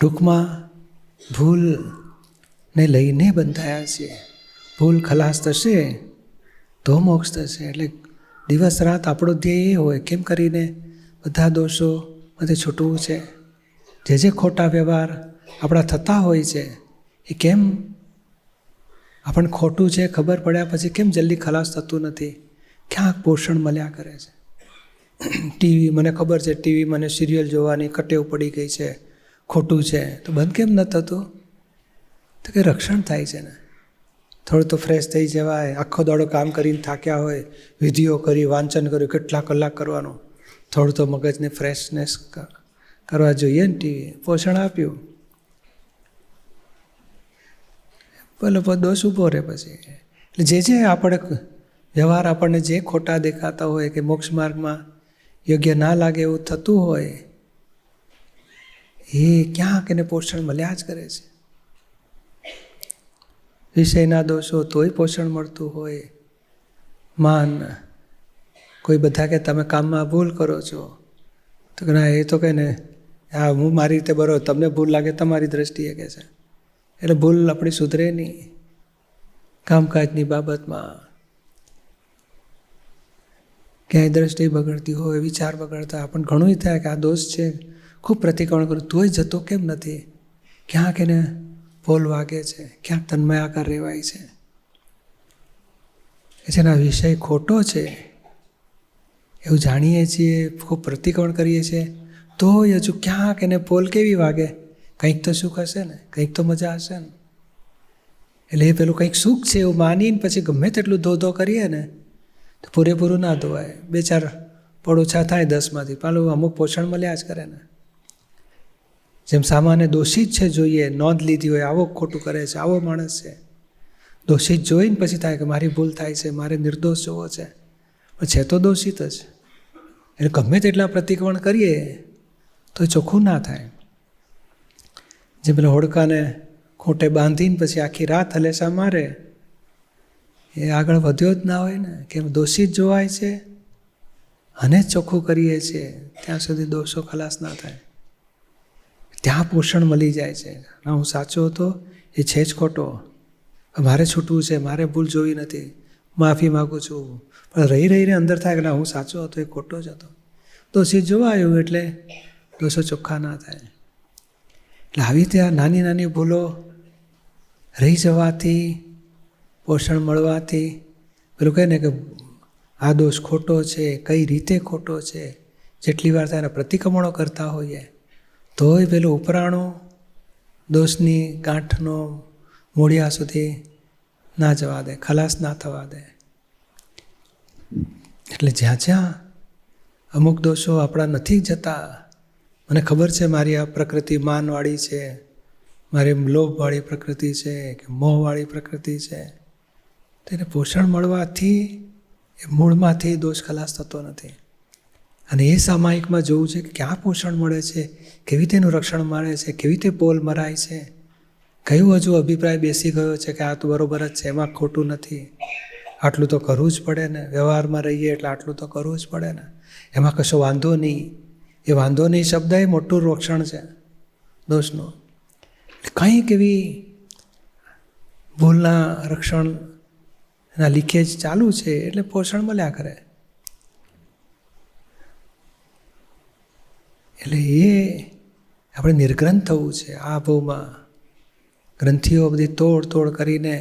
ટૂંકમાં ભૂલને લઈને બંધાયા છીએ. ભૂલ ખલાસ થશે તો મોક્ષ થશે. એટલે દિવસ રાત આપણો ધ્યેય એ હોય કેમ કરીને બધા દોષોમાંથી છૂટવું છે. જે ખોટા વ્યવહાર આપણા થતા હોય છે એ કેમ આપણને ખોટું છે ખબર પડ્યા પછી કેમ જલ્દી ખલાસ થતું નથી. ક્યાંક પોષણ મળ્યા કરે છે. ટીવી, મને ખબર છે ટીવી મને સિરિયલ જોવાની કટેવ પડી ગઈ છે, ખોટું છે, તો બંધ કેમ ન થતું? તો કે રક્ષણ થાય છે ને. થોડું તો ફ્રેશ થઈ જવાય. આખો દાડો કામ કરીને થાક્યા હોય, વિધિઓ કરી, વાંચન કર્યું, કેટલા કલાક કરવાનું, થોડું તો મગજને ફ્રેશનેસ કરવા જોઈએ ને. ટીવી પોષણ આપ્યું, ભલે દોષ ઊભો રહે પછી. એટલે જે આપણે વ્યવહાર આપણને જે ખોટા દેખાતા હોય કે મોક્ષ માર્ગમાં યોગ્ય ના લાગે એવું થતું હોય એ ક્યાંક એને પોષણ મળ્યા જ કરે છે. વિષયના દોષો તોય પોષણ મળતું હોય. માન, કોઈ બધા કે તમે કામમાં ભૂલ કરો છો તો કે ના, એ તો કહે ને હા હું મારી રીતે બરોબર, તમને ભૂલ લાગે તમારી દ્રષ્ટિએ કે છે. એટલે ભૂલ આપણી સુધરે નહીં. કામકાજની બાબતમાં ક્યાંય દ્રષ્ટિ બગડતી હોય, વિચાર બગડતા આપણને ઘણું થાય કે આ દોષ છે, ખૂબ પ્રતિક્રમણ કરું તોય જતો કેમ નથી. ક્યાંક એને પોલ વાગે છે, ક્યાંક તન્મયાકાર રહેવાય છે. જેના વિષય ખોટો છે એવું જાણીએ છીએ, ખૂબ પ્રતિક્રમણ કરીએ છીએ, તોય હજુ ક્યાંક એને પોલ કેવી વાગે, કંઈક તો સુખ હશે ને, કંઈક તો મજા હશે ને. એટલે એ પેલું કંઈક સુખ છે એવું માનીને પછી ગમે તેટલું ધો કરીએ ને તો પૂરેપૂરું ના ધોવાય. 2-4 પડ ઓછા થાય 10માંથી, પાલું અમુક પોષણ મળ્યા જ કરે ને. જેમ સામાન્ય દોષિત છે જોઈએ, નોંધ લીધી હોય આવો ખોટું કરે છે, આવો માણસ છે, દોષિત જોઈને પછી થાય કે મારી ભૂલ થાય છે, મારે નિર્દોષ જોવો છે, પણ છે તો દોષિત જ. એટલે ગમે તેટલા પ્રતિક્રમણ કરીએ તો ચોખ્ખું ના થાય. જે પેલા હોડકાને ખોટે બાંધીને પછી આખી રાત હલેસા મારે એ આગળ વધ્યો જ ના હોય ને. કેમ દોષિત જોવાય છે અને ચોખ્ખું કરીએ છીએ ત્યાં સુધી દોષો ખલાસ ના થાય. ત્યાં પોષણ મળી જાય છે. ના, હું સાચો હતો, એ છે જ ખોટો, મારે છૂટવું છે, મારે ભૂલ જોવી નથી, માફી માગું છું. પણ રહીને અંદર થાય કે ના, હું સાચો હતો, એ ખોટો જ હતો. દોષિત જોવાયું એટલે દોષો ચોખ્ખા ના થાય. એટલે આવી રીતે આ નાની નાની ભૂલો રહી જવાથી, પોષણ મળવાથી, પેલું કહે ને કે આ દોષ ખોટો છે, કઈ રીતે ખોટો છે, જેટલી વાર થાય એના પ્રતિક્રમણો કરતા હોઈએ તોય પેલું ઉપરાણું દોષની ગાંઠનો મૂળિયા સુધી ના જવા દે, ખલાસ ના થવા દે. એટલે જ્યાં અમુક દોષો આપણા નથી જતા, મને ખબર છે મારી આ પ્રકૃતિ માનવાળી છે, મારી લોભવાળી પ્રકૃતિ છે કે મોહવાળી પ્રકૃતિ છે, તેને પોષણ મળવાથી એ મૂળમાંથી દોષ ખલાસ થતો નથી. અને એ સામાયિકમાં જોવું છે કે ક્યાં પોષણ મળે છે, કેવી રીતે એનું રક્ષણ મળે છે, કેવી રીતે પોલ મરાય છે, કયું હજુ અભિપ્રાય બેસી ગયો છે કે આ તો બરોબર જ છે, એમાં ખોટું નથી, આટલું તો કરવું જ પડે ને, વ્યવહારમાં રહીએ એટલે આટલું તો કરવું જ પડે ને, એમાં કશો વાંધો નહીં. એ વાંધો નહીં શબ્દ એ મોટું રક્ષણ છે દોષનું. કંઈક એવી ભૂલના રક્ષણના લીકેજ ચાલુ છે એટલે પોષણ મળ્યા કરે. એટલે એ આપણે નિર્ગ્રંથ થવું છે. આ ભાવમાં ગ્રંથિઓ બધી તોડ કરીને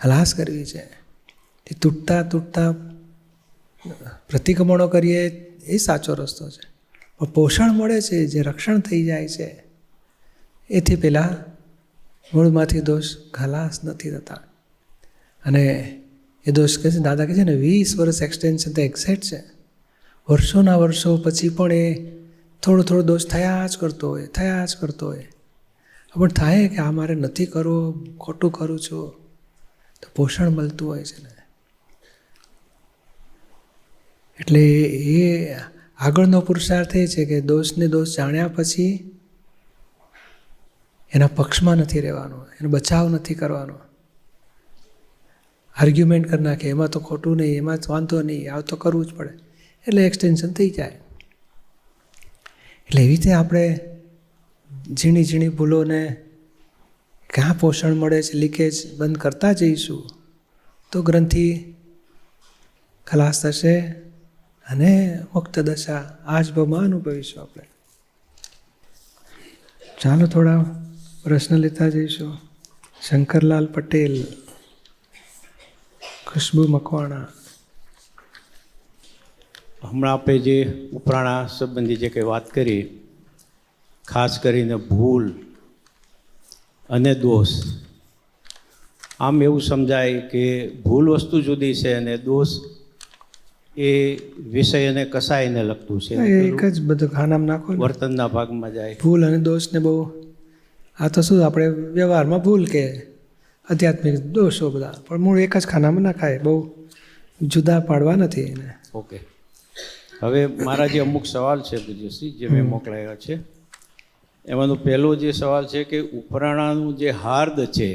હલાસ કરવી છે. એ તૂટતા પ્રતિક્રમણો કરીએ એ સાચો રસ્તો છે. પણ પોષણ મળે છે, જે રક્ષણ થઈ જાય છે, એથી પહેલાં મૂળમાંથી દોષ ખલાસ નથી થતા. અને એ દોષ કહે છે, દાદા કહે છે ને 20 વર્ષ એક્સટેન્શન તો એક્ઝેક્ટ છે. વર્ષોના વર્ષો પછી પણ એ થોડો દોષ થયા જ કરતો હોય. પણ થાય કે આ મારે નથી કરવો, ખોટું કરું છું, તો પોષણ મળતું હોય છે ને. એટલે એ આગળનો પુરુષાર્થ એ છે કે દોષને દોષ જાણ્યા પછી એના પક્ષમાં નથી રહેવાનો, એનો બચાવ નથી કરવાનો. આર્ગ્યુમેન્ટ કરી નાખે, એમાં તો ખોટું નહીં, એમાં જ વાંધો નહીં, આ તો કરવું જ પડે, એટલે એક્સટેન્શન થઈ જાય. એટલે એવી રીતે આપણે ઝીણી ઝીણી ભૂલોને ક્યાં પોષણ મળે છે, લીકેજ બંધ કરતા જઈશું તો ગ્રંથિ ખલાસ થશે અને મુક્ત દશા આ જ ભાવમાં અનુભવીશું આપણે. ચાલો થોડા પ્રશ્ન લેતા જઈશું. શંકરલાલ પટેલ, ખુશ્બુ મકવાણા. હમણાં આપણે જે ઉપરાણા સંબંધી જે કંઈ વાત કરી, ખાસ કરીને ભૂલ અને દોષ, આમ એવું સમજાય કે ભૂલ વસ્તુ જુદી છે અને દોષ એ વિષય અને કસાયને લગતું છે. એક જ બધું ખાનામાં નાખો, વર્તનના ભાગમાં જાય. ભૂલ અને દોષને બહુ, આ તો શું આપણે વ્યવહારમાં ભૂલ કે આધ્યાત્મિક દોષો બધા, પણ મૂળ એક જ ખાનામાં નાખાય, બહુ જુદા પાડવા નથી એને. ઓકે, હવે મારા જે અમુક સવાલ છે પૂજ્યશ્રી જે મેં મોકલાયા છે, એમાંનો પહેલો જે સવાલ છે કે ઉપરાણાનું જે હાર્દ છે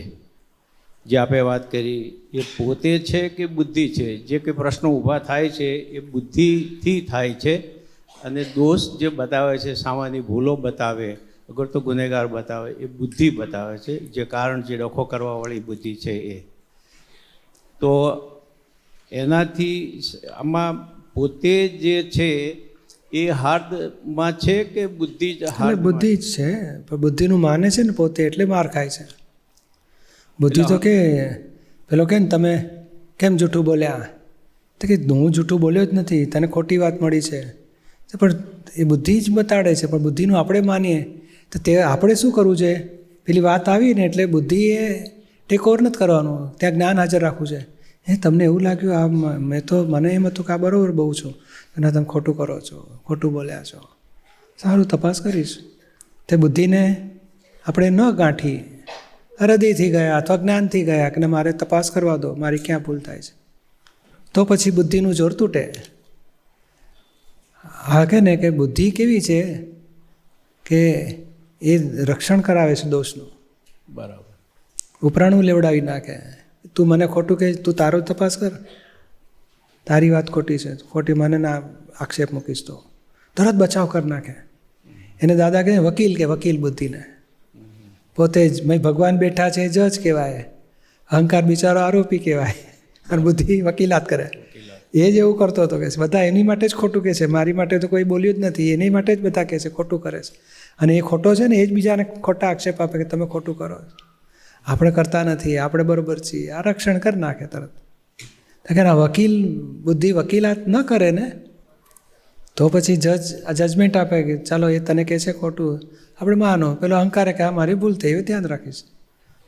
જે આપણે વાત કરી એ પોતે છે કે બુદ્ધિ છે? જે કંઈ પ્રશ્નો ઊભા થાય છે એ બુદ્ધિથી થાય છે, અને દોષ જે બતાવે છે, સામાન્ય ભૂલો બતાવે, અગર તો ગુનેગાર બતાવે, એ બુદ્ધિ બતાવે છે, જે કારણ જે ડખો કરવાવાળી બુદ્ધિ છે એ. તો એનાથી આમાં પોતે જે છે એ હાર્દમાં છે કે બુદ્ધિ જ? હાર્દ બુદ્ધિ જ છે, પણ બુદ્ધિનું માને છે ને પોતે, એટલે માર ખાય છે. બુદ્ધિ તો કે પેલો કે ને તમે કેમ જૂઠું બોલ્યા, તો કે હું જૂઠું બોલ્યો જ નથી, તને ખોટી વાત મળી છે. પણ એ બુદ્ધિ જ બતાડે છે, પણ બુદ્ધિનું આપણે માનીએ તો તે આપણે શું કરવું છે? પેલી વાત આવી ને એટલે બુદ્ધિએ ટેક ઓવર નથી કરવાનું, ત્યાં જ્ઞાન હાજર રાખવું છે. તમને એવું લાગ્યું આ મને એમ હતું કે આ બરાબર બહુ છું, અને તમે ખોટું કરો છો, ખોટું બોલ્યા છો, સારું તપાસ કરીશ. તે બુદ્ધિને આપણે ન ગાંઠી, હૃદયથી ગયા અથવા જ્ઞાનથી ગયા કે મારે તપાસ કરવા દો, મારી ક્યાં ભૂલ થાય છે, તો પછી બુદ્ધિનું જોર તૂટે. હા કે ને કે બુદ્ધિ કેવી છે કે એ રક્ષણ કરાવે છે દોષનું. બરાબર. ઉપરાણું લેવડાવી નાખે. તું મને ખોટું કહે, તું તારો તપાસ કર, તારી વાત ખોટી છે, ખોટી મને ના આક્ષેપ મૂકીશ તો તરત બચાવ કરી નાખે. એને દાદા કહે વકીલ, કે વકીલ બુદ્ધિને પોતે જ ભગવાન બેઠા છે જજ કહેવાય, અહંકાર બિચારો આરોપી કહેવાય, અને બુદ્ધિ વકીલાત કરે. એ જ એવું કરતો હતો કે બધા એની માટે જ ખોટું કહે છે, મારી માટે તો કોઈ બોલ્યું જ નથી, એની માટે જ બધા કહે છે ખોટું કરે છે. અને એ ખોટો છે ને એ જ બીજાને ખોટા આક્ષેપ આપે કે તમે ખોટું કરો, આપણે કરતા નથી, આપણે બરાબર છીએ. આ રક્ષણ કરી નાખે તરત. કે ના વકીલ બુદ્ધિ વકીલાત ન કરે ને તો પછી જજમેન્ટ આપે કે ચાલો એ તને કહે છે ખોટું, આપણે માનો. પેલો અહંકારે કે આ મારી ભૂલ થઈ, એવું ધ્યાન રાખીશ,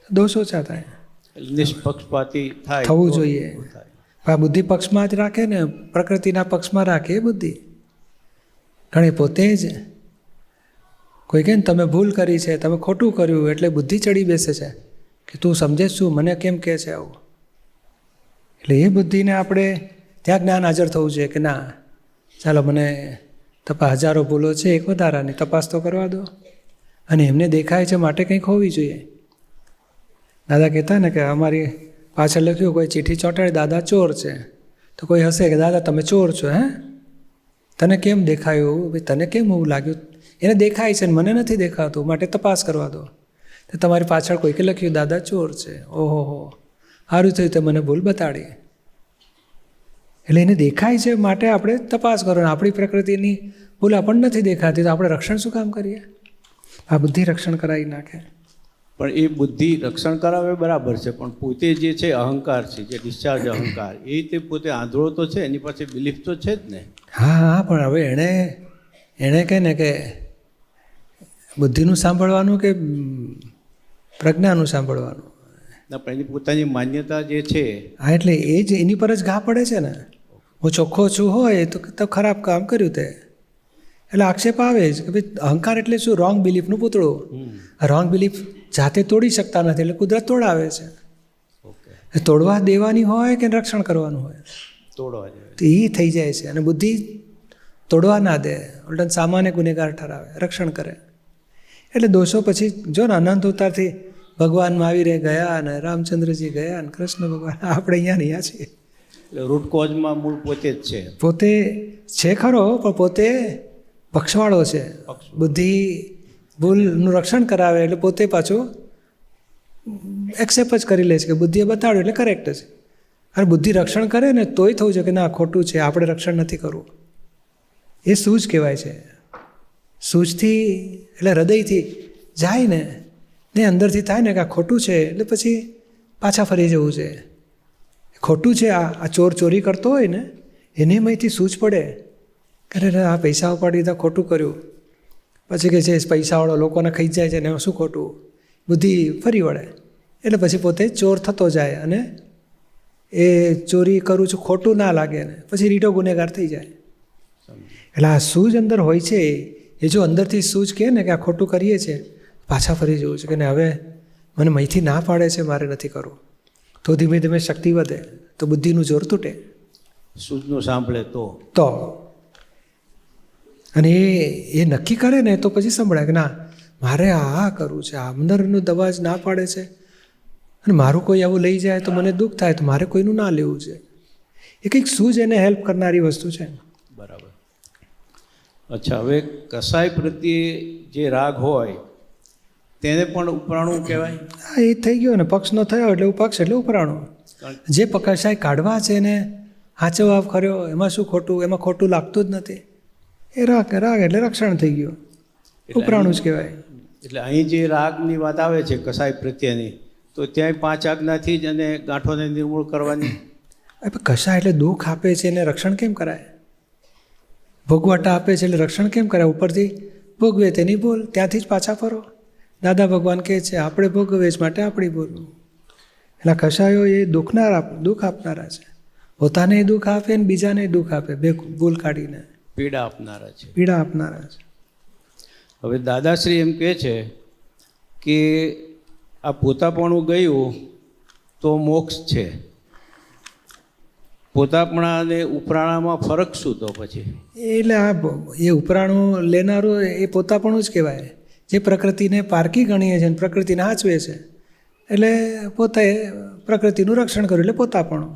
દોષ ઓછા થાય. નિષ્પક્ષપાતી થવું જોઈએ. આ બુદ્ધિ પક્ષમાં જ રાખે ને, પ્રકૃતિના પક્ષમાં રાખે એ બુદ્ધિ. ઘણી પોતે જ કોઈ કહે ને તમે ભૂલ કરી છે, તમે ખોટું કર્યું, એટલે બુદ્ધિ ચડી બેસે છે કે તું સમજે શું, મને કેમ કહે છે આવું. એટલે એ બુદ્ધિને આપણે ત્યાં જ્ઞાન હાજર થવું જોઈએ કે ના ચાલો મને હજારો ભૂલો છે, એક વધારાની તપાસ તો કરવા દો. અને એમને દેખાય છે માટે કંઈક હોવી જોઈએ. દાદા કહેતા ને કે અમારી પાછળ લખ્યું કોઈ ચીઠી ચોંટાડી દાદા ચોર છે, તો કોઈ હશે કે દાદા તમે ચોર છો, હે તને કેમ દેખાયું, ભાઈ તને કેમ એવું લાગ્યું? એને દેખાય છે ને મને નથી દેખાતું, માટે તપાસ કરવા દો. તો તમારી પાછળ કોઈકે લખ્યું દાદા ચોર છે, ઓહો હો સારું થયું તે મને ભૂલ બતાડી. એટલે એને દેખાય છે માટે આપણે તપાસ કરો. આપણી પ્રકૃતિની ભૂલ આપણને નથી દેખાતી તો આપણે રક્ષણ શું કામ કરીએ? આ બુદ્ધિ રક્ષણ કરાવી નાખે. પણ એ બુદ્ધિ રક્ષણ કરાવે બરાબર છે, પણ પોતે જે છે અહંકાર છે, જે ડિસ્ચાર્જ અહંકાર, એ તે પોતે આંધળો તો છે, એની પાસે બિલીફ તો છે જ ને. હા, પણ હવે એણે કહે ને કે બુદ્ધિનું સાંભળવાનું કે પ્રજ્ઞાનું સાંભળવાનું? ના, પણ એની પોતાની માન્યતા જે છે. હા, એટલે એ જ એની પર જ ઘા પડે છે ને. હું ચોખ્ખો છું હોય તો ખરાબ કામ કર્યું તે, એટલે આક્ષેપ આવે જ કે ભાઈ અહંકાર એટલે શું? રોંગ બિલીફનું પૂતળું. રોંગ બિલીફ જાતે તોડી શકતા નથી, એટલે કુદરત તોડાવે છે. તોડવા દેવાની હોય કે રક્ષણ કરવાનું હોય? તોડવા દેવાની. તો એ થઈ જાય છે. અને બુદ્ધિ તોડવા ના દે, ઉલટા સામાન્ય ગુનેગાર ઠરાવે, રક્ષણ કરે. એટલે દોષો પછી જો ને અનંત અવતારથી ભગવાનમાં આવી રહે ગયા, અને રામચંદ્રજી ગયા, અને કૃષ્ણ ભગવાન, આપણે અહીંયા છીએ. એટલે રૂટ કોઝમાં મૂળ પોતે જ છે. પોતે છે ખરો, પણ પોતે પક્ષવાળો છે. બુદ્ધિ ભૂલનું રક્ષણ કરાવે એટલે પોતે પાછું એક્સેપ્ટ જ કરી લે છે કે બુદ્ધિએ બતાડ્યું એટલે કરેક્ટ છે. અને બુદ્ધિ રક્ષણ કરે ને તોય થવું છે કે ના ખોટું છે, આપણે રક્ષણ નથી કરવું. એ સૂઝ કહેવાય છે. સૂઝથી એટલે હૃદયથી જાય ને અંદરથી થાય ને કે આ ખોટું છે એટલે પછી પાછા ફરી જવું છે. ખોટું છે, આ ચોર ચોરી કરતો હોય ને એને એમાંથી સૂઝ પડે કે આ પૈસા ઉપાડી દીધા, ખોટું કર્યું. પછી કે છે પૈસાવાળો લોકોને ખાઈ જાય છે ને એમાં શું ખોટું, બુદ્ધિ ફરી વળે એટલે પછી પોતે ચોર થતો જાય અને એ ચોરી કરું છું ખોટું ના લાગે ને પછી રીઢો ગુનેગાર થઈ જાય. એટલે આ સૂઝ અંદર હોય છે, એ જો અંદરથી સૂઝ કહે ને કે આ ખોટું કરીએ છીએ, પાછા ફરી જવું છે કે ને હવે મને મહીથી ના પાડે છે મારે નથી કરવું, તો ધીમે ધીમે શક્તિ વધે, તો બુદ્ધિનું જોર તૂટે. સૂઝનું સાંભળે તો અને એ નક્કી કરે ને તો પછી સંભળાય કે ના મારે આ કરવું છે, આ અંદરનું દવા જ ના પાડે છે અને મારું કોઈ આવું લઈ જાય તો મને દુઃખ થાય, તો મારે કોઈનું ના લેવું છે. એ કંઈક સૂઝ એને હેલ્પ કરનારી વસ્તુ છે. બરાબર. અચ્છા, હવે કસાય પ્રત્યે જે રાગ હોય તેને પણ ઉપરાણું કહેવાય? હા, એ થઈ ગયો ને, પક્ષનો થયો એટલે પક્ષ એટલે ઉપરાણું. જે કસાય કાઢવા છે ને હાચવાવ કર્યો એમાં શું ખોટું, એમાં ખોટું લાગતું જ નથી, એ રાગ એટલે રક્ષણ થઈ ગયું, ઉપરાણું જ કહેવાય. એટલે અહીં જે રાગની વાત આવે છે કસાય પ્રત્યેની, તો ત્યાંય 5 આજ્ઞાથી જ અને ગાંઠોને નિર્મૂળ કરવાની. કસાય એટલે દુઃખ આપે છે એને રક્ષણ કેમ કરાય? ભોગવટા આપે છે એટલે રક્ષણ કેમ કરાય? ઉપરથી ભોગવે તેની બોલ, ત્યાંથી જ પાછા ફરો. દાદા ભગવાન કહે છે આપણે ભોગવે જ માટે આપણી બોલવું. એટલે કસાયો એ દુઃખ આપનારા છે, પોતાને દુઃખ આપે ને બીજાને દુઃખ આપે, બે ભૂલ કાઢીને પીડા આપનારા છે. છે. હવે દાદાશ્રી એમ કહે છે કે આ પોતાપણું ગયું તો મોક્ષ છે. પોતાપણા અને ઉપરાણામાં ફરક શું તો પછી? એટલે એ ઉપરાણું લેનારું એ પોતાપણું જ કહેવાય. જે પ્રકૃતિને પારકી ગણીએ છે અને પ્રકૃતિને હાચવે છે એટલે પોતે પ્રકૃતિનું રક્ષણ કર્યું એટલે પોતાપણું.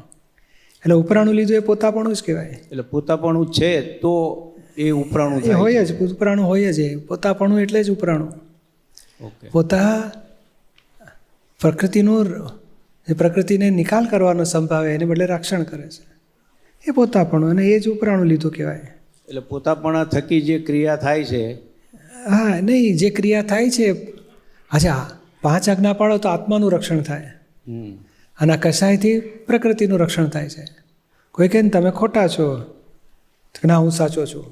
એટલે ઉપરાણું લીધું એ પોતાપણું જ કહેવાય. એટલે પોતાપણું છે તો એ ઉપરાણું થાય, હોય જ, ઉપરાણું હોય જ. પોતાપણું એટલે જ ઉપરાણું. ઓકે. પોતા પ્રકૃતિને નિકાલ કરવાનો સંભાવે એને બદલે રક્ષણ કરે છે, એ પોતાપણું, અને એ જ ઉપરાણું લીધું કહેવાય. એટલે પોતાપણા થકી જે ક્રિયા થાય છે. હા, નહીં, જે ક્રિયા થાય છે, અચ્છા 5 આજ્ઞા પાળો તો આત્માનું રક્ષણ થાય અને કસાયથી પ્રકૃતિનું રક્ષણ થાય છે. કોઈ કહે ને તમે ખોટા છો, તો ના હું સાચો છું.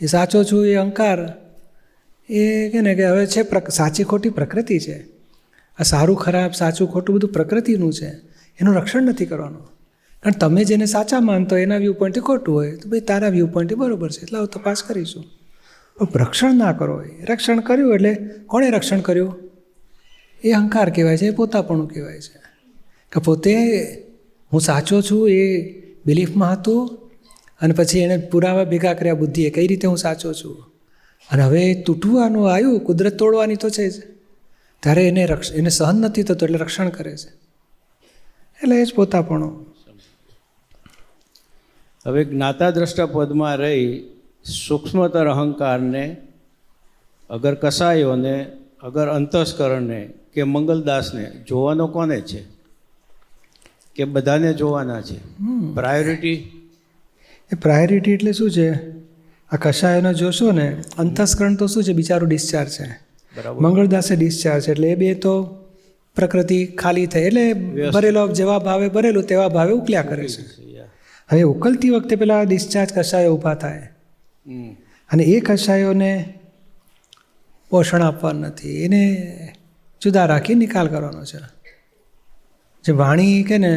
એ સાચો છું એ અહંકાર, એ કે ને કે હવે છે સાચી ખોટી પ્રકૃતિ છે. આ સારું ખરાબ સાચું ખોટું બધું પ્રકૃતિનું છે, એનું રક્ષણ નથી કરવાનું. કારણ તમે જેને સાચા માનતો એના વ્યૂ પોઈન્ટથી ખોટું હોય તો ભાઈ તારા વ્યૂ પોઈન્ટથી બરાબર છે એટલે તપાસ કરીશું. પણ રક્ષણ ના કરો. રક્ષણ કર્યું એટલે કોણે રક્ષણ કર્યું? એ અહંકાર કહેવાય છે, એ પોતાપણું કહેવાય છે. કે પોતે હું સાચો છું એ બિલીફમાં હતું અને પછી એને પુરાવા ભેગા કર્યા બુદ્ધિએ કઈ રીતે હું સાચો છું, અને હવે તૂટવાનું આવ્યું, કુદરત તોડવાની તો છે જ, ત્યારે એને સહન નથી થતું એટલે રક્ષણ કરે છે. એટલે એ જ પોતાપણું. હવે જ્ઞાતા દ્રષ્ટા પદમાં રહી સૂક્ષ્મતર અહંકારને અગર કસાયોને અગર અંતસ્કરણને કે મંગલદાસને જોવાનો કોને છે કે બધાને જોવાના છે? પ્રાયોરિટી? એ પ્રાયોરિટી એટલે શું છે? આ કસાયોને જોશો ને, અંતસ્કરણ તો શું છે, બિચારું ડિસ્ચાર્જ છે, મંગળદાસે ડિસ્ચાર્જ છે. એટલે એ બે તો પ્રકૃતિ ખાલી થઈ એટલે ભરેલો જેવા ભાવે ભરેલું તેવા ભાવે ઉકલ્યા કરે છે. હવે ઉકલતી વખતે પેલા ડિસ્ચાર્જ કસાયો ઊભા થાય અને એ કસાયોને પોષણ આપવાનું નથી, એને જુદા રાખી નિકાલ કરવાનો છે. જે વાણી કે ને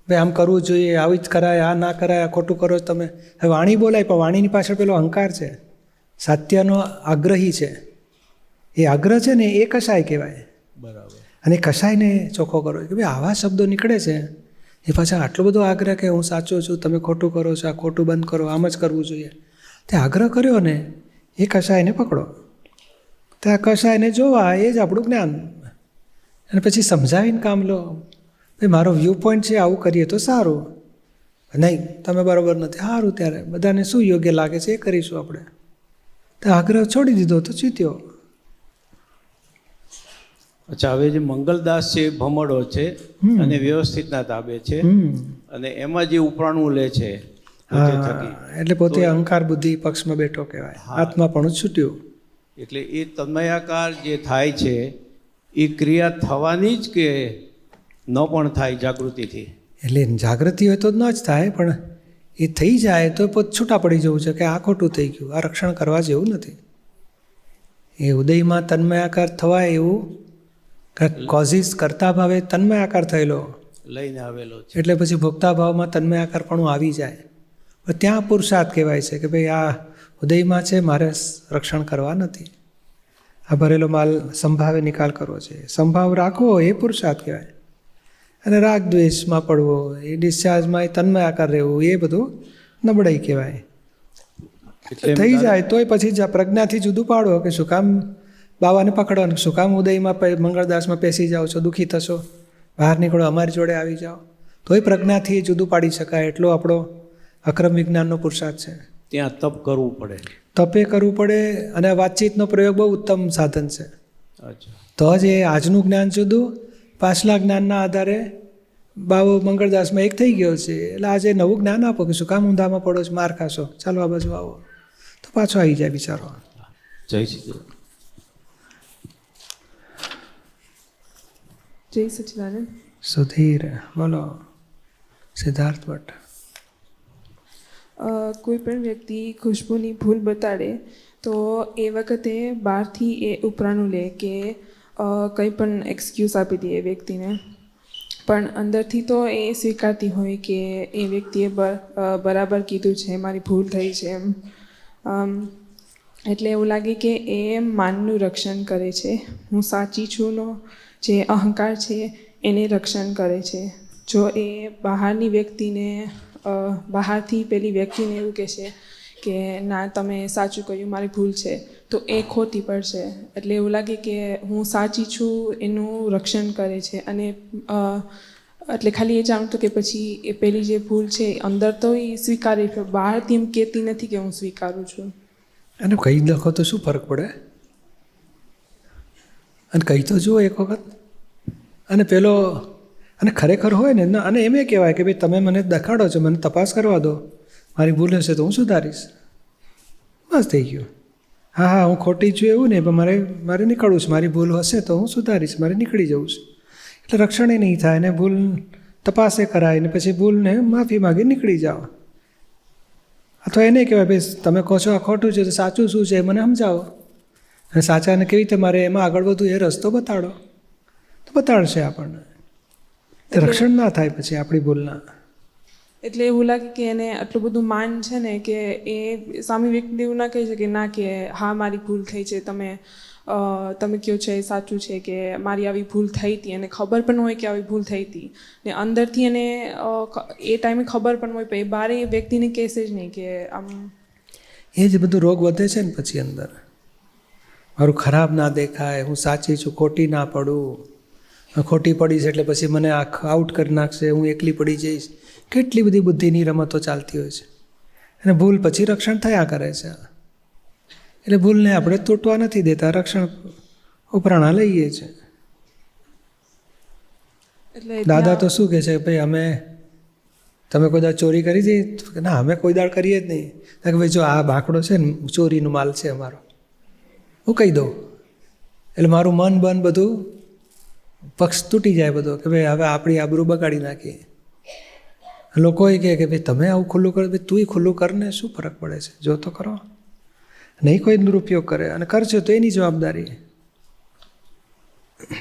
ભાઈ આમ કરવું જોઈએ, આવી જ કરાય, આ ના કરાય, આ ખોટું કરો તમે. હવે વાણી બોલાય પણ વાણીની પાછળ પેલો અહંકાર છે, સત્યનો આગ્રહી છે. એ આગ્રહ છે ને એ કસાય કહેવાય. બરાબર. અને કસાયને ચોખ્ખો કરો કે ભાઈ આવા શબ્દો નીકળે છે, એ પાછા આટલો બધો આગ્રહ કે હું સાચો છું, તમે ખોટું કરો છો, આ ખોટું બંધ કરો, આમ જ કરવું જોઈએ, તે આગ્રહ કર્યો ને એ કસાયને પકડો. તે આ કસાયને જોવા એ જ આપણું જ્ઞાન. અને પછી સમજાવીને કામ લો. ભાઈ મારો વ્યૂ પોઈન્ટ છે, આવું કરીએ તો સારું, નહીં તમે બરાબર નથી, સારું, ત્યારે બધાને શું યોગ્ય લાગે છે એ કરીશું આપણે. તો આગ્રહ છોડી દીધો તો જીત્યો. અચ્છા, હવે જે મંગલદાસ છે એ ભમડો છે અને વ્યવસ્થિતના તાબે છે અને એમાં જે ઉપરાણું લે છે પોતે થકી, એટલે પોતે અહંકાર બુદ્ધિ પક્ષમાં બેઠો કહેવાય, આત્મા પણ છૂટ્યું. એટલે એ તન્મયાકાર જે થાય છે એ ક્રિયા થવાની જ કે ન પણ થાય જાગૃતિથી? એટલે જાગૃતિ હોય તો જ ન જ થાય, પણ એ થઈ જાય તો પોત છૂટા પડી જવું છે કે આ ખોટું થઈ ગયું, આ રક્ષણ કરવા જેવું નથી. એ ઉદયમાં તન્મયાકાર થવાય એવું કોઝિસ કરતા ભાવે તન્મયાકાર થયેલો લઈને આવેલો છે. એટલે પછી ભોગતા ભાવમાં તન્મયાકારપણું આવી જાય. પણ ત્યાં પુરુષાર્થ કહેવાય છે કે ભાઈ આ ઉદયમાં છે, મારે રક્ષણ કરવા નથી, આ ભરેલો માલ સંભાવે નિકાલ કરવો છે, સંભાવ રાખવો એ પુરુષાર્થ કહેવાય. અને રાગ દ્વેષમાં પડવો, એ ડિસ્ચાર્જમાં એ તન્મયાકાર રહેવું, એ બધું નબળાઈ કહેવાય. થઈ જાય તોય પછી પ્રજ્ઞાથી જુદું પાડો કે શું કામ બાવાને પકડો, શું કામ ઉદયમાં મંગળદાસમાં પેસી જાઓ છો, દુઃખી થશો, બહાર નીકળો, અમારી જોડે આવી જાઓ, તોય પ્રજ્ઞાથી જુદું પાડી શકાય. એટલો આપણો અક્રમ વિજ્ઞાનનો પુરુષાર્થ છે. ત્યાં તપ કરવું પડે, તપે કરવું પડે, અને વાતચીતનો પ્રયોગ બહુ ઉત્તમ સાધન છે. અચ્છા, તો જ એ આજનું જ્ઞાન જુદું, પાછલા જ્ઞાનના આધારે બાવો મંગળદાસમાં એક થઈ ગયો છે. એટલે આજે નવું જ્ઞાન આપો કે શું કામ ઊંધામાં પડો છો, માર ખાશો, ચાલો આ બાજુ આવો, તો પાછો આવી જાય બિચારો. જય શ્રી જય સચિદાનંદ. સુધીર બોલો. સિદ્ધાર્થ ભટ્ટ. કોઈ પણ વ્યક્તિ ખુશ્બુની ભૂલ બતાડે તો એ વખતે બહારથી એ ઉપરાણું લે કે કંઈ પણ એક્સક્યુઝ આપી દે એ વ્યક્તિને, પણ અંદરથી તો એ સ્વીકારતી હોય કે એ વ્યક્તિએ બરાબર કીધું છે, મારી ભૂલ થઈ છે એમ. એટલે એવું લાગે કે એ માનનું રક્ષણ કરે છે, હું સાચી છુંનો જે અહંકાર છે એને રક્ષણ કરે છે. જો એ બહારની વ્યક્તિને બહારથી પેલી વ્યક્તિને એવું કહેશે કે ના તમે સાચું કહ્યું, મારી ભૂલ છે, તો એ ખોટી પડશે. એટલે એવું લાગે કે હું સાચી છું એનું રક્ષણ કરે છે. અને એટલે ખાલી એ જાણતું કે પછી એ પેલી જે ભૂલ છે અંદર તો એ સ્વીકારે છે, બહારથી એમ કહેતી નથી કે હું સ્વીકારું છું. અને કહી લખો તો શું ફરક પડે, અને કહી તો જુઓ એક વખત. અને પેલો અને ખરેખર હોય ને, અને એમ કહેવાય કે ભાઈ તમે મને દેખાડો છો, મને તપાસ કરવા દો, મારી ભૂલ હશે તો હું સુધારીશ, બસ થઈ ગયું. હા હું ખોટી છું એવું નહીં, પણ મારે નીકળવું છે, મારી ભૂલ હશે તો હું સુધારીશ, મારે નીકળી જવું છે. એટલે રક્ષણે નહીં થાય ને ભૂલ તપાસે કરાય ને પછી ભૂલને માફી માગી નીકળી જાઓ. અથવા એને કહેવાય ભાઈ તમે કહો છો આ ખોટું છે તો સાચું શું છે મને સમજાવો, અને સાચાને કેવી રીતે મારે એમાં આગળ વધવું એ રસ્તો બતાડો, તો બતાડશે આપણને. રક્ષણ ના થાય પછી આપણી ભૂલના. એટલે એવું લાગે કે એને આટલું બધું માન છે ને કે એ સામે વ્યક્તિ એવું ના કહી શકે ના કે હા મારી ભૂલ થઈ છે, તમે કહો છો એ સાચું છે કે મારી આવી ભૂલ થઈ હતી, અને ખબર પણ હોય કે આવી ભૂલ થઈ હતી, ને અંદરથી એને એ ટાઈમે ખબર પણ હોય, પણ એ બારે એ વ્યક્તિને કહેશે જ નહીં કે આમ. એ જ બધું રોગ વધે છે ને પછી અંદર. મારું ખરાબ ના દેખાય, હું સાચી છું, ખોટી ના પડું, ખોટી પડીશ એટલે પછી મને આઉટ કરી નાખશે, હું એકલી પડી જઈશ, કેટલી બધી બુદ્ધિની રમતો ચાલતી હોય છે. અને ભૂલ પછી રક્ષણ થયા કરે છે. એટલે ભૂલને આપણે તૂટવા નથી દેતા, રક્ષણ ઉપરાણા લઈએ છીએ. દાદા તો શું કહે છે ભાઈ અમે તમે કોઈ દાડ ચોરી કરી હતી? ના અમે કોઈ દાડ કરીએ જ નહીં. કે ભાઈ જો આ બાંકડો છે ને ચોરીનો માલ છે અમારો, હું કહી દઉં એટલે મારું મન બન બધું પક્ષ તૂટી જાય બધો, કે ભાઈ હવે આપણી આબરૂ બગાડી નાખીએ. લોકો એ કહે કે ભાઈ તમે આવું ખુલ્લું કરો, ભાઈ તુંય ખુલ્લું કરને શું ફરક પડે છે, જો તો કરો. નહીં કોઈ દુરુપયોગ કરે અને કરશે તો એની જવાબદારી.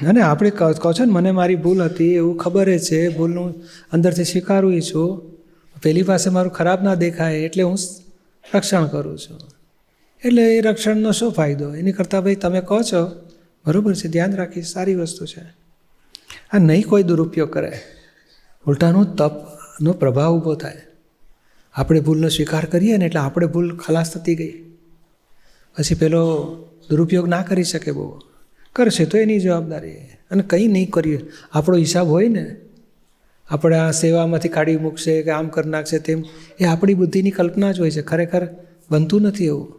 અને આપણે કહો છો ને મને મારી ભૂલ હતી એવું ખબર છે, ભૂલનું અંદરથી સ્વીકારું છું, પેલી પાસે મારું ખરાબ ના દેખાય એટલે હું રક્ષણ કરું છું. એટલે એ રક્ષણનો શું ફાયદો? એની કરતાં ભાઈ તમે કહો છો બરાબર છે, ધ્યાન રાખીશ, સારી વસ્તુ છે. આ નહીં કોઈ દુરુપયોગ કરે, ઉલટાનું તપનો પ્રભાવ ઊભો થાય. આપણે ભૂલનો સ્વીકાર કરીએ ને એટલે આપણે ભૂલ ખલાસ થતી ગઈ, પછી પેલો દુરુપયોગ ના કરી શકે, બહુ કરશે તો એની જવાબદારી. અને કંઈ નહીં કરીએ આપણો હિસાબ હોય ને, આપણે આ સેવામાંથી કાઢી મૂકશે કે આમ કરી નાખશે તેમ, એ આપણી બુદ્ધિની કલ્પના જ હોય છે, ખરેખર બનતું નથી એવું.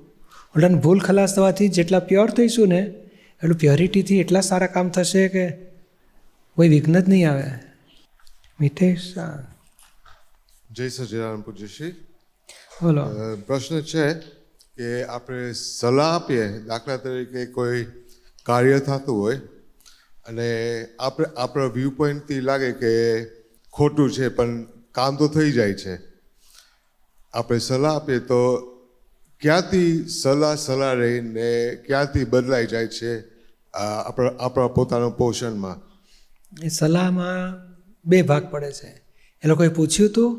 ઉલટાનું ભૂલ ખલાસ થવાથી જેટલા પ્યોર થઈશું ને એટલું પ્યોરિટીથી એટલા સારા કામ થશે કે કોઈ વિઘ્ન જ નહીં આવે. મિતેશ જય સચિદાનંદ પૂજ્યશ્રી. બોલો. પ્રશ્ન છે કે આપણે સલાહ આપીએ, દાખલા તરીકે કોઈ કાર્ય થતું હોય અને આપણા વ્યૂ પોઈન્ટથી લાગે કે ખોટું છે પણ કામ તો થઈ જાય છે. આપણે સલાહ આપીએ તો ક્યાંથી સલાહ રહીને ક્યાંથી બદલાઈ જાય છે આપણા પોતાના પોષણમાં? એ સલાહમાં બે ભાગ પડે છે. એ લોકોએ પૂછ્યું હતું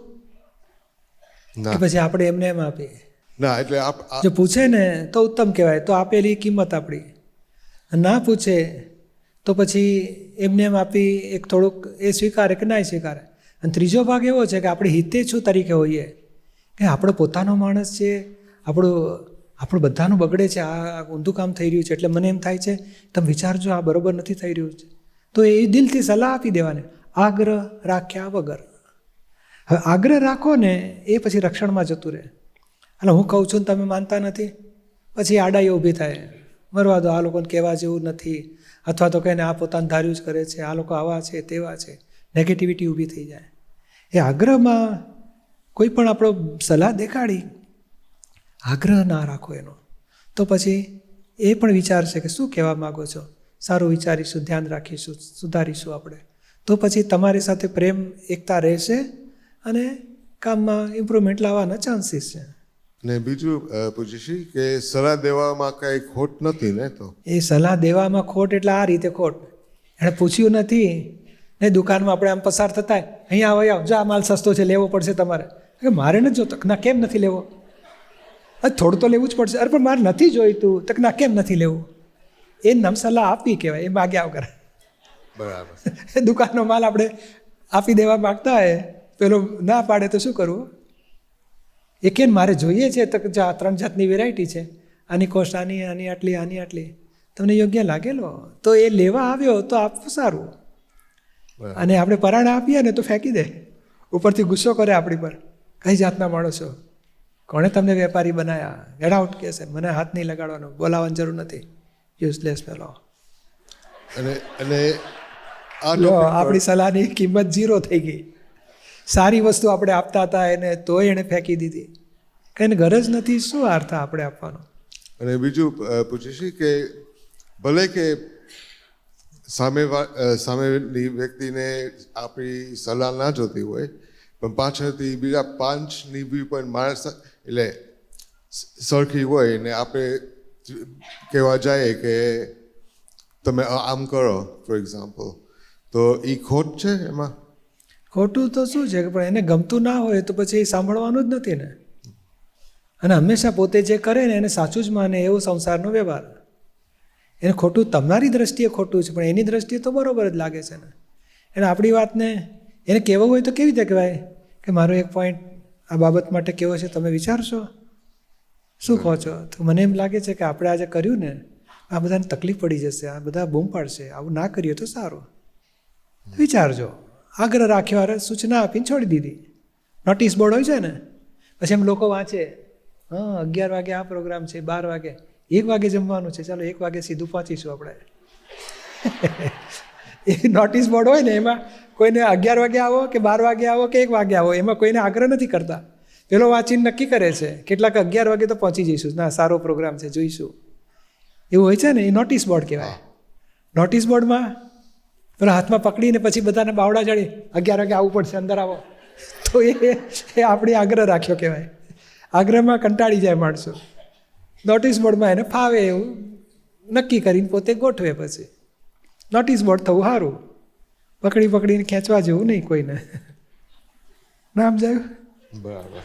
કે પછી આપણે એમને એમ આપીએ? ના, એટલે જો પૂછે ને તો ઉત્તમ કહેવાય, તો આપેલી કિંમત આપણી. ના પૂછે તો પછી એમને એમ આપી એક થોડુંક એ સ્વીકારે કે ના સ્વીકારે. અને ત્રીજો ભાગ એવો છે કે આપણે હિતેચ્છુ તરીકે હોઈએ કે આપણો પોતાનો માણસ છે, આપણું બધાનું બગડે છે, આ ઊંધું કામ થઈ રહ્યું છે, એટલે મને એમ થાય છે તમે વિચારજો આ બરાબર નથી થઈ રહ્યું છે, તો એ દિલથી સલાહ આપી દેવાની, આગ્રહ રાખ્યા વગર. હવે આગ્રહ રાખો ને એ પછી રક્ષણમાં જતું રહે. એટલે હું કહું છું ને તમે માનતા નથી, પછી આડાઈઓ ઊભી થાય, મરવા દો, આ લોકોને કહેવા જેવું નથી, અથવા તો કહીને આ પોતાનું ધાર્યું જ કરે છે, આ લોકો આવા છે તેવા છે, નેગેટિવિટી ઊભી થઈ જાય. એ આગ્રહમાં કોઈ પણ આપણો સલાહ દેખાડી આગ્રહ ના રાખો એનો, તો પછી એ પણ વિચારશે કે શું કહેવા માગો છો, સારું વિચારીશું, ધ્યાન રાખીશું, સુધારીશું આપણે, તો પછી તમારી સાથે પ્રેમ એકતા રહેશે અને કામમાં ઇમ્પ્રુવમેન્ટ લાવવાના ચાન્સીસ છે. ને બીજું પૂછીશું કે સલાહ દેવામાં કંઈ ખોટ નથી ને? તો એ સલાહ દેવામાં ખોટ એટલે આ રીતે ખોટ, એણે પૂછ્યું નથી ને દુકાનમાં આપણે આમ પસાર થતા અહીંયા આવો જો આ માલ સસ્તો છે લેવો પડશે તમારે, મારે નથી જોતો, ના કેમ નથી લેવો, થોડું તો લેવું જ પડશે, અરે પણ મારે નથી જોઈતું, તક ના કેમ નથી લેવું, એ નામ સલાહ આપવી કહેવાય, એ માગ્યા વગર. બરાબર. દુકાનનો માલ આપણે આપી દેવા માગતા હોય, પેલો ના પાડે તો શું કરવું? એ કેમ મારે જોઈએ છે તો આ 3 જાતની વેરાયટી છે, આની કોસ્ટ આની આટલી, તમને યોગ્ય લાગેલો તો એ લેવા આવ્યો તો આપવું સારું. અને આપણે પરાણે આપીએ ને તો ફેંકી દે, ઉપરથી ગુસ્સો કરે આપણી પર, કઈ જાતના માણસો, કોણે તમને વેપારી બનાવ્યા, ગેટ આઉટ કહે છે, મને હાથ નહીં લગાડવાનો, બોલાવવાની જરૂર નથી, યુઝલેસ ફેલો. અને આપણી સલાહની કિંમત 0 થઈ ગઈ. સારી વસ્તુ આપણે આપતા હતા એને, તોય એણે ફેંકી દીધી, કંઈ ગરજ નથી, શું અર્થ આપણે આપવાનો? અને બીજું પૂછીશું કે ભલે કે સામેની વ્યક્તિને આપણી સલાહ ના જોતી હોય, પણ પાછળથી બીજા 5ની વ્યૂ પોઈન્ટ માણસ એટલે સરખી હોય ને આપણે કહેવા જાય કે તમે આમ કરો ફોર એક્ઝામ્પલ, તો એ ખોટ છે એમાં? ખોટું તો શું છે કે પણ એને ગમતું ના હોય તો પછી એ સાંભળવાનું જ નથી ને. અને હંમેશા પોતે જે કરે ને એને સાચું જ માને એવો સંસારનો વ્યવહાર. એને ખોટું તમારી દ્રષ્ટિએ ખોટું છે પણ એની દ્રષ્ટિએ તો બરાબર જ લાગે છે ને. એને આપણી વાતને એને કહેવું હોય તો કેવી રીતે કહેવાય કે મારો એક પોઈન્ટ આ બાબત માટે કેવો છે, તમે વિચારશો, શું કહો છો? તો મને એમ લાગે છે કે આપણે આજે કર્યું ને આ બધાને તકલીફ પડી જશે, આ બધા બૂમ પાડશે, આવું ના કરીએ તો સારું, વિચારજો. આગ્રહ રાખ્યો, અરે સૂચના આપીને છોડી દીધી. નોટિસ બોર્ડ હોય છે ને, પછી એમ લોકો વાંચે, 11 વાગે આ પ્રોગ્રામ છે, 12 વાગે, 1 વાગે જમવાનું છે, ચાલો 1 વાગે સીધું પહોંચીશું આપણે. એ નોટિસ બોર્ડ હોય ને એમાં કોઈને 11 વાગે આવો કે 12 વાગે આવો કે 1 વાગે આવો, એમાં કોઈને આગ્રહ નથી કરતા. પેલો વાંચીને નક્કી કરે છે કેટલાક 11 વાગે તો પહોંચી જઈશું, ના સારો પ્રોગ્રામ છે જોઈશું, એવું હોય છે ને, એ નોટિસ બોર્ડ કહેવાય. નોટિસ બોર્ડમાં પેલા હાથમાં પકડીને પછી બધાને બાવડા ચડી 11 વાગે આવવું પડશે, અંદર આવો, તો એ આપણી આગ્રહ રાખ્યો કહેવાય. આગ્રહમાં કંટાળી જાય માણસો. નોટિસ બોર્ડમાં એને ફાવે એવું નક્કી કરીને પોતે ગોઠવે, પછી નોટિસ બોર્ડ થવું સારું, પકડીને ખેંચવા જેવું નહીં કોઈને. નામ જાયું? બરાબર.